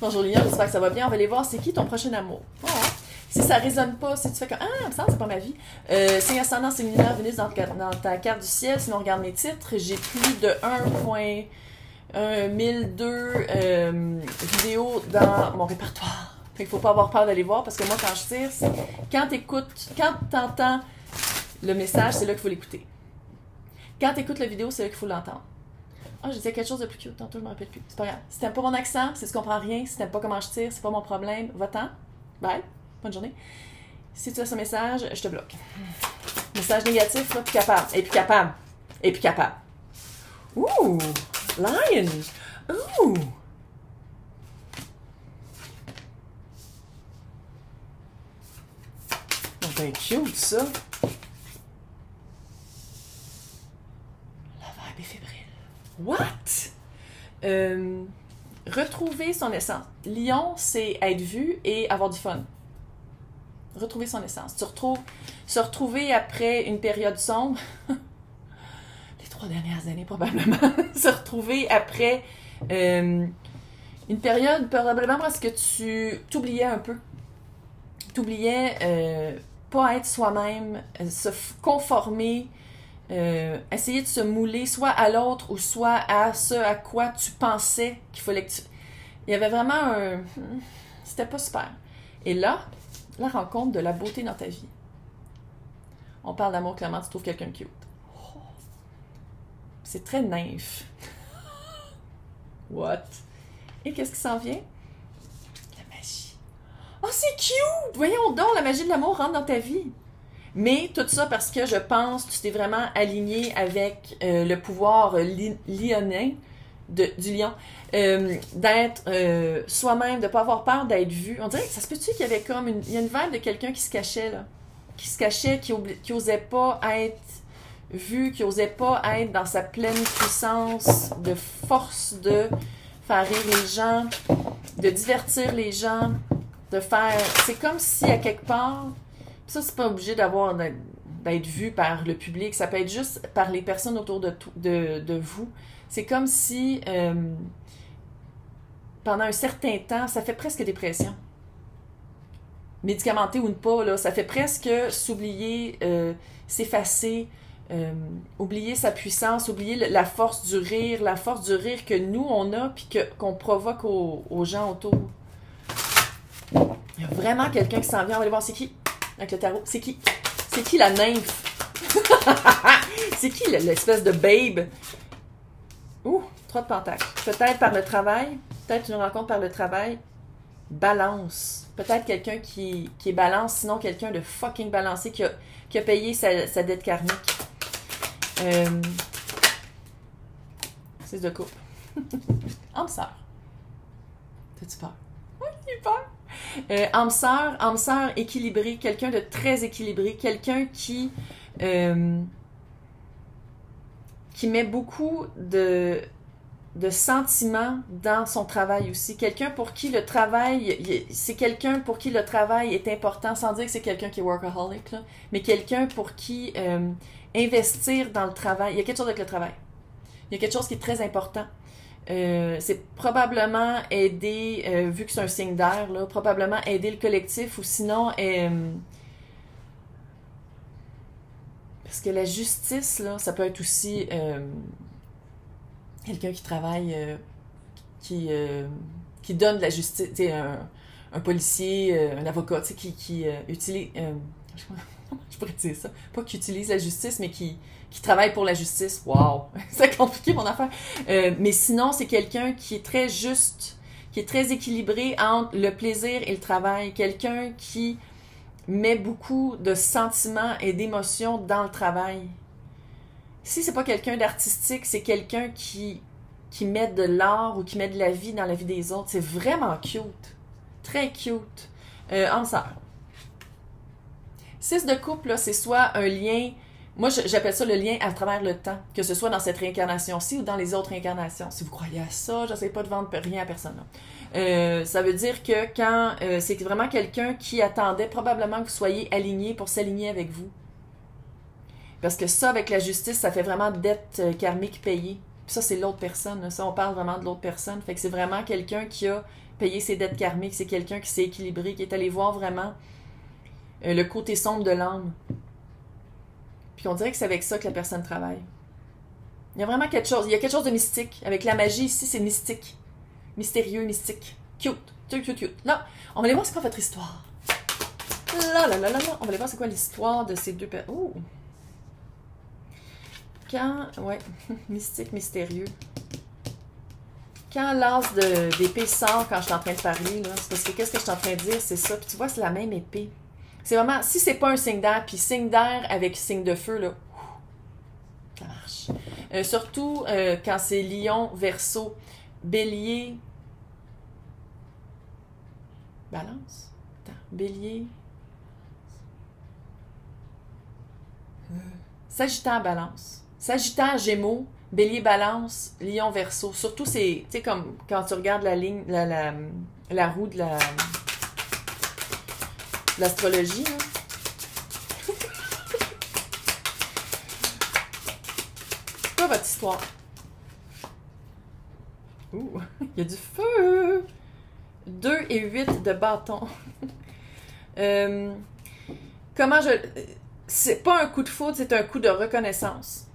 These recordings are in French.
Bonjour Liliane, j'espère que ça va bien. On va aller voir c'est qui ton prochain amour. Oh. Si ça résonne pas, si tu fais comme ah, il me semble que c'est pas ma vie. Signe ascendant, signe lunaire, Vénus dans ta carte du ciel. Sinon, on regarde mes titres. J'ai plus de 1.1002 vidéos dans mon répertoire. Fait qu'il faut pas avoir peur d'aller voir parce que moi, quand je tire, quand t'entends le message, c'est là qu'il faut l'écouter. Quand t'écoutes la vidéo, c'est là qu'il faut l'entendre. Ah, je disais quelque chose de plus cute, tantôt je me rappelle plus. C'est pas grave. Si t'aimes pas mon accent, si tu comprends rien, si t'aimes pas comment je tire, c'est pas mon problème, va-t'en. Bye. Bonne journée. Si tu as ce message, je te bloque. Message négatif, là, plus capable. Et plus capable. Et plus capable. Ouh! Lion! Ouh! Oh, ben cute, ça. La vibe est fébrile. What? Retrouver son essence. Lion, c'est être vu et avoir du fun. Retrouver son essence. Se retrouver après une période sombre. Les 3 dernières années, probablement. Se retrouver après une période, probablement parce que tu t'oubliais un peu. T'oubliais pas être soi-même, se conformer, essayer de se mouler soit à l'autre ou soit à ce à quoi tu pensais qu'il fallait que tu... Il y avait vraiment un... C'était pas super. Et là, la rencontre de la beauté dans ta vie. On parle d'amour, clairement, tu trouves quelqu'un de cute. Oh. C'est très nymphe. What? Et qu'est-ce qui s'en vient? La magie. Oh, c'est cute! Voyons donc, la magie de l'amour rentre dans ta vie. Mais tout ça parce que je pense que tu t'es vraiment aligné avec le pouvoir lionien du lion, d'être soi-même, de ne pas avoir peur d'être vu. On dirait que ça se peut-tu qu'il y avait comme il y a une vibe de quelqu'un qui se cachait, là. Qui se cachait, qui osait pas être vu, qui osait pas être dans sa pleine puissance de force de faire rire les gens, de divertir les gens, de faire... C'est comme si, à quelque part... Ça, c'est pas obligé d'être vu par le public. Ça peut être juste par les personnes autour de vous. C'est comme si, pendant un certain temps, ça fait presque dépression. Médicamenté ou pas, là, ça fait presque s'oublier, s'effacer, oublier sa puissance, oublier la force du rire que nous, on a, puis qu'on provoque aux gens autour. Il y a vraiment quelqu'un qui s'en vient. On va aller voir c'est qui. Avec le tarot. C'est qui? C'est qui la nymphe? C'est qui l'espèce de babe? Ouh, 3 de pentacles. Peut-être par le travail. Peut-être une rencontre par le travail. Balance. Peut-être quelqu'un qui est balance, sinon quelqu'un de fucking balancé qui a payé sa dette karmique. 6 de coupe. Âme sœur. T'as-tu peur? Oui, j'ai peur. Âme sœur équilibré, quelqu'un de très équilibré, quelqu'un qui met beaucoup de sentiments dans son travail aussi. Quelqu'un pour qui le travail, c'est quelqu'un pour qui le travail est important, sans dire que c'est quelqu'un qui est workaholic, là, mais quelqu'un pour qui investir dans le travail, il y a quelque chose avec le travail. Il y a quelque chose qui est très important. C'est probablement aider, vu que c'est un signe d'air, là, probablement aider le collectif ou sinon parce que la justice, là, ça peut être aussi quelqu'un qui travaille, qui donne de la justice, tu sais, un policier, un avocat, tu sais, qui utilise, je pourrais dire ça, pas qui utilise la justice, mais qui travaille pour la justice. Wow! C'est compliqué mon affaire. Mais sinon, c'est quelqu'un qui est très juste, qui est très équilibré entre le plaisir et le travail. Quelqu'un qui met beaucoup de sentiments et d'émotions dans le travail. Si c'est pas quelqu'un d'artistique, c'est quelqu'un qui met de l'art ou qui met de la vie dans la vie des autres. C'est vraiment cute. Très cute. Âme sœur. 6 de coupe, là, c'est soit un lien... Moi, j'appelle ça le lien à travers le temps, que ce soit dans cette réincarnation-ci ou dans les autres réincarnations. Si vous croyez à ça, j'essaie pas de vendre rien à personne. Ça veut dire que quand c'est vraiment quelqu'un qui attendait probablement que vous soyez aligné pour s'aligner avec vous. Parce que ça, avec la justice, ça fait vraiment dette karmique payée. Puis ça, c'est l'autre personne. Ça, on parle vraiment de l'autre personne. Fait que c'est vraiment quelqu'un qui a payer ses dettes karmiques. C'est quelqu'un qui s'est équilibré, qui est allé voir vraiment le côté sombre de l'âme. Puis on dirait que c'est avec ça que la personne travaille. Il y a vraiment quelque chose. Il y a quelque chose de mystique. Avec la magie ici, c'est mystique. Mystérieux, mystique. Cute. Cute, cute. Là, on va aller voir c'est quoi votre histoire. Là. On va aller voir c'est quoi l'histoire de ces deux personnes. Oh! Ouais, mystique, mystérieux. Quand l'as d'épée sort quand je suis en train de parler, là, c'est parce que qu'est-ce que je suis en train de dire, c'est ça. Puis tu vois, c'est la même épée. C'est vraiment, si c'est pas un signe d'air, puis signe d'air avec signe de feu, là, ça marche. Surtout quand c'est lion, verseau, bélier, balance. Attends, bélier, sagittaire, balance. Sagittaire, Gémeaux, Bélier, Balance, Lion, Verseau. Surtout, c'est, tu sais, comme quand tu regardes la ligne, la roue de l'astrologie. C'est quoi votre histoire? Ouh, il y a du feu! 2 et 8 de bâton. Comment je... C'est pas un coup de foudre, c'est un coup de reconnaissance.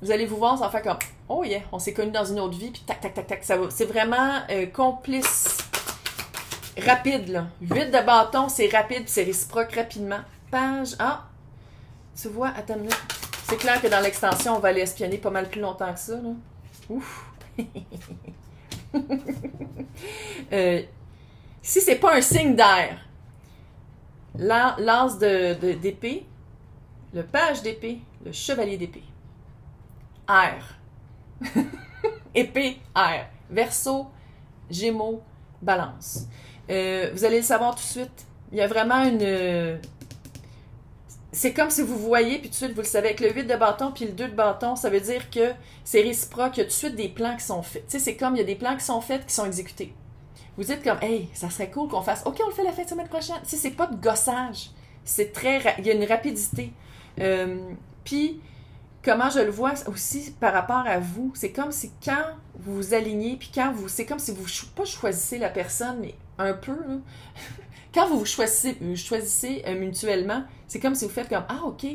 Vous allez vous voir, ça va faire comme « Oh yeah, on s'est connus dans une autre vie, puis tac, tac, tac, tac, ça va. » C'est vraiment complice, rapide, là. 8 de bâton, c'est rapide, puis c'est réciproque rapidement. Page... Ah! Tu vois, attends une minute. C'est clair que dans l'extension, on va aller espionner pas mal plus longtemps que ça, là. Ouf! Si c'est pas un signe d'air, l'as d'épée, le page d'épée, le chevalier d'épée. Air. Épée, air. Verseau, Gémeaux, Balance. Vous allez le savoir tout de suite. Il y a vraiment une... C'est comme si vous voyez, puis tout de suite, vous le savez, avec le 8 de bâton puis le 2 de bâton, ça veut dire que c'est réciproque, il y a tout de suite des plans qui sont faits. Tu sais, c'est comme, il y a des plans qui sont faits, qui sont exécutés. Vous dites comme, hey, ça serait cool qu'on fasse, OK, on le fait la fin de semaine prochaine. Tu sais, c'est pas de gossage. C'est très... Il y a une rapidité. Puis, comment je le vois aussi par rapport à vous, c'est comme si quand vous vous alignez, puis quand vous... C'est comme si vous, pas choisissez la personne, mais un peu, là. Quand vous choisissez mutuellement, c'est comme si vous faites comme, ah, OK,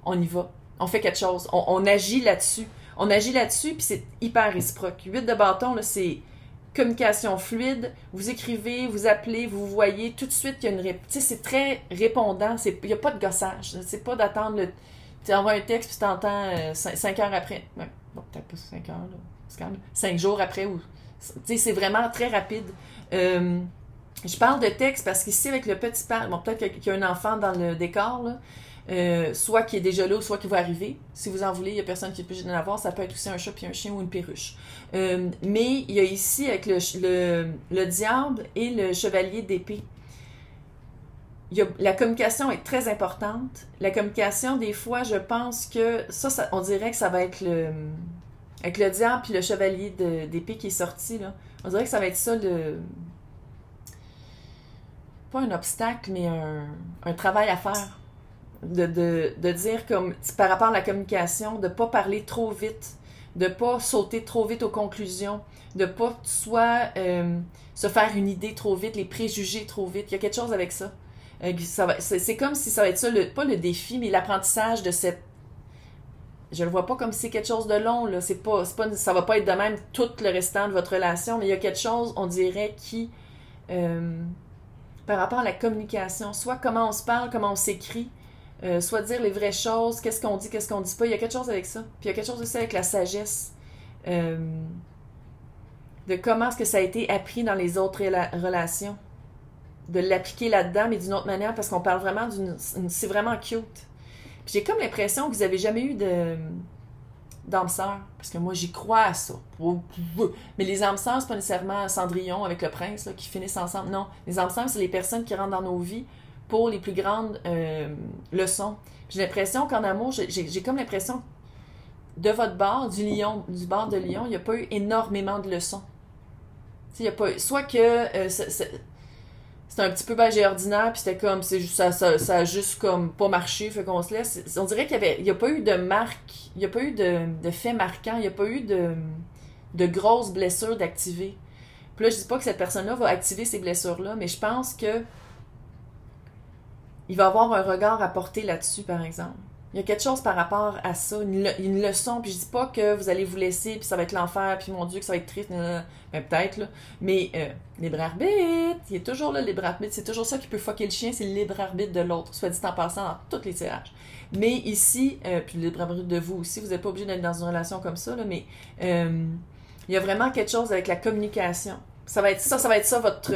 on y va. On fait quelque chose. On agit là-dessus. On agit là-dessus, puis c'est hyper réciproque. 8 de bâton, là, c'est communication fluide. Vous écrivez, vous appelez, vous voyez, tout de suite, il y a une réponse. Tu sais, c'est très répondant. Il n'y a pas de gossage. C'est pas d'attendre le... Tu envoies un texte, puis tu t'entends 5 heures après. Ouais, bon, peut-être pas 5 heures, là. C'est quand même 5 jours après. Tu sais, c'est vraiment très rapide. Je parle de texte parce qu'ici, avec le petit père, bon, peut-être qu'il y a un enfant dans le décor, là, soit qui est déjà là, soit qui va arriver. Si vous en voulez, il n'y a personne qui est obligé d'en avoir. Ça peut être aussi un chat, puis un chien ou une perruche. Mais il y a ici, avec le diable et le chevalier d'épée, la communication est très importante. La communication, des fois, je pense que ça on dirait que ça va être avec le diable puis le chevalier d'épée qui est sorti, là. On dirait que ça va être ça pas un obstacle, mais un travail à faire. De dire comme par rapport à la communication, de ne pas parler trop vite, de ne pas sauter trop vite aux conclusions, de ne pas soit se faire une idée trop vite, les préjugés trop vite. Il y a quelque chose avec ça. C'est comme si ça va être ça, pas le défi, mais l'apprentissage de cette... Je le vois pas comme si c'est quelque chose de long, là. Ça va pas être de même tout le restant de votre relation, mais il y a quelque chose, on dirait, qui... par rapport à la communication, soit comment on se parle, comment on s'écrit, soit dire les vraies choses, qu'est-ce qu'on dit pas, il y a quelque chose avec ça. Puis il y a quelque chose aussi avec la sagesse, de comment est-ce que ça a été appris dans les autres relations, de l'appliquer là-dedans, mais d'une autre manière, parce qu'on parle vraiment c'est vraiment cute. Puis j'ai comme l'impression que vous avez jamais eu d'âme sœur, parce que moi j'y crois à ça. Mais les âmes sœurs, c'est pas nécessairement Cendrillon avec le prince là, qui finissent ensemble. Non, les âmes sœurs, c'est les personnes qui rentrent dans nos vies pour les plus grandes leçons. J'ai l'impression qu'en amour, j'ai comme l'impression de votre bord, du bord de Lion, il n'y a pas eu énormément de leçons. Il y a pas eu, soit que c'était un petit peu bagé ordinaire, puis c'était comme, ça a juste comme pas marché, fait qu'on se laisse. On dirait il n'y a pas eu de marque, il n'y a pas eu de fait marquant, il n'y a pas eu de grosses blessures d'activer. Puis Puis là, je dis pas que cette personne-là va activer ces blessures-là, mais je pense que il va avoir un regard à porter là-dessus, par exemple. Il y a quelque chose par rapport à ça, une leçon, puis je dis pas que vous allez vous laisser, puis ça va être l'enfer, puis mon Dieu, que ça va être triste, ben peut-être, là. Mais libre arbitre, il est toujours là, le libre arbitre, c'est toujours ça qui peut fucker le chien, c'est le libre arbitre de l'autre, soit dit en passant dans tous les tirages. Mais ici, puis le libre arbitre de vous aussi, vous n'êtes pas obligé d'être dans une relation comme ça, là, mais il y a vraiment quelque chose avec la communication. Ça va être ça, votre...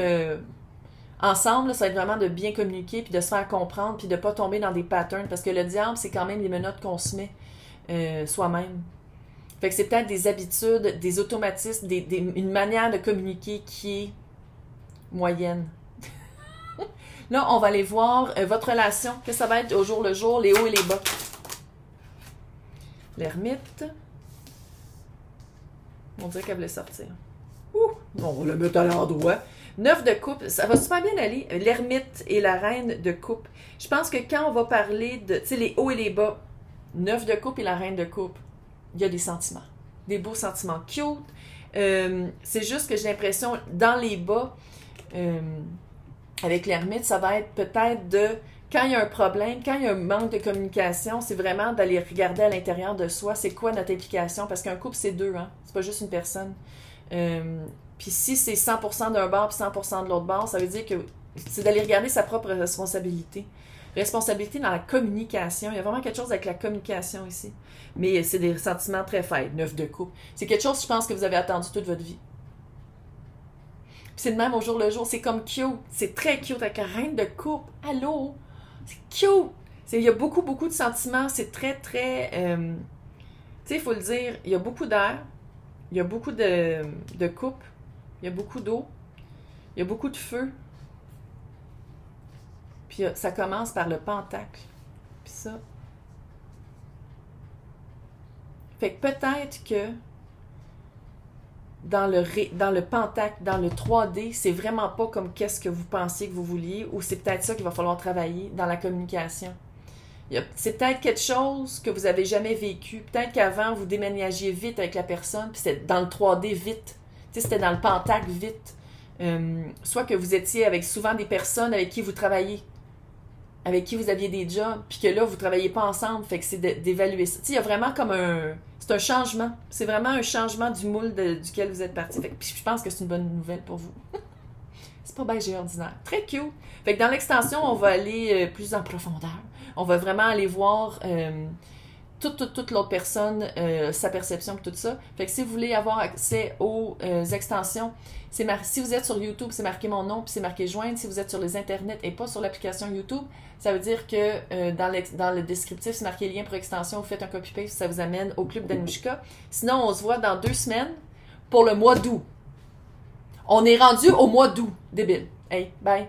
ensemble, là, ça va être vraiment de bien communiquer, puis de se faire comprendre, puis de pas tomber dans des patterns, parce que le diable, c'est quand même les menottes qu'on se met soi-même. Fait que c'est peut-être des habitudes, des automatismes, une manière de communiquer qui est moyenne. Là, on va aller voir votre relation, que ça va être au jour le jour, les hauts et les bas. L'ermite. On dirait qu'elle voulait sortir. Ouh! On va le mettre à l'endroit. 9 de coupe, ça va super bien aller. L'ermite et la reine de coupe. Je pense que quand on va parler de, tu sais, les hauts et les bas, 9 de coupe et la reine de coupe, il y a des sentiments. Des beaux sentiments cute. C'est juste que j'ai l'impression, dans les bas, avec l'ermite, ça va être peut-être de, quand il y a un problème, quand il y a un manque de communication, c'est vraiment d'aller regarder à l'intérieur de soi, c'est quoi notre implication, parce qu'un couple, c'est deux, hein? C'est pas juste une personne. Puis si c'est 100% d'un bord puis 100% de l'autre bord, ça veut dire que c'est d'aller regarder sa propre responsabilité. Responsabilité dans la communication. Il y a vraiment quelque chose avec la communication ici. Mais c'est des sentiments très faibles, 9 de coupe. C'est quelque chose, je pense, que vous avez attendu toute votre vie. Puis c'est de même au jour le jour. C'est comme cute. C'est très cute avec la reine de coupe. Allô? C'est cute. Il y a beaucoup, beaucoup de sentiments. C'est très, très... tu sais, il faut le dire, il y a beaucoup d'air. Il y a beaucoup de coupe. Il y a beaucoup d'eau. Il y a beaucoup de feu. Puis ça commence par le pentacle. Puis ça. Fait que peut-être que dans le pentacle, dans le 3D, c'est vraiment pas comme qu'est-ce que vous pensiez que vous vouliez, ou c'est peut-être ça qu'il va falloir travailler dans la communication. C'est peut-être quelque chose que vous n'avez jamais vécu. Peut-être qu'avant, vous déménagiez vite avec la personne, puis c'était dans le 3D vite. Tu sais, c'était dans le pentacle vite. Soit que vous étiez avec souvent des personnes avec qui vous travaillez, avec qui vous aviez des jobs, puis que là, vous ne travaillez pas ensemble, fait que c'est d'évaluer ça. Tu sais, il y a vraiment comme c'est un changement. C'est vraiment un changement du moule duquel vous êtes parti. Fait que, puis je pense que c'est une bonne nouvelle pour vous. C'est pas bien ordinaire. Très cute. Fait que dans l'extension, on va aller plus en profondeur. On va vraiment aller voir toute l'autre personne, sa perception et tout ça. Fait que si vous voulez avoir accès aux extensions, si vous êtes sur YouTube, c'est marqué mon nom puis c'est marqué joindre. Si vous êtes sur les internets et pas sur l'application YouTube, ça veut dire que dans le descriptif, c'est marqué lien pour extension. Vous faites un copy-paste, ça vous amène au club d'Anouchka. Sinon, on se voit dans 2 semaines pour le mois d'août. On est rendu au mois d'août. Débile. Hey, bye!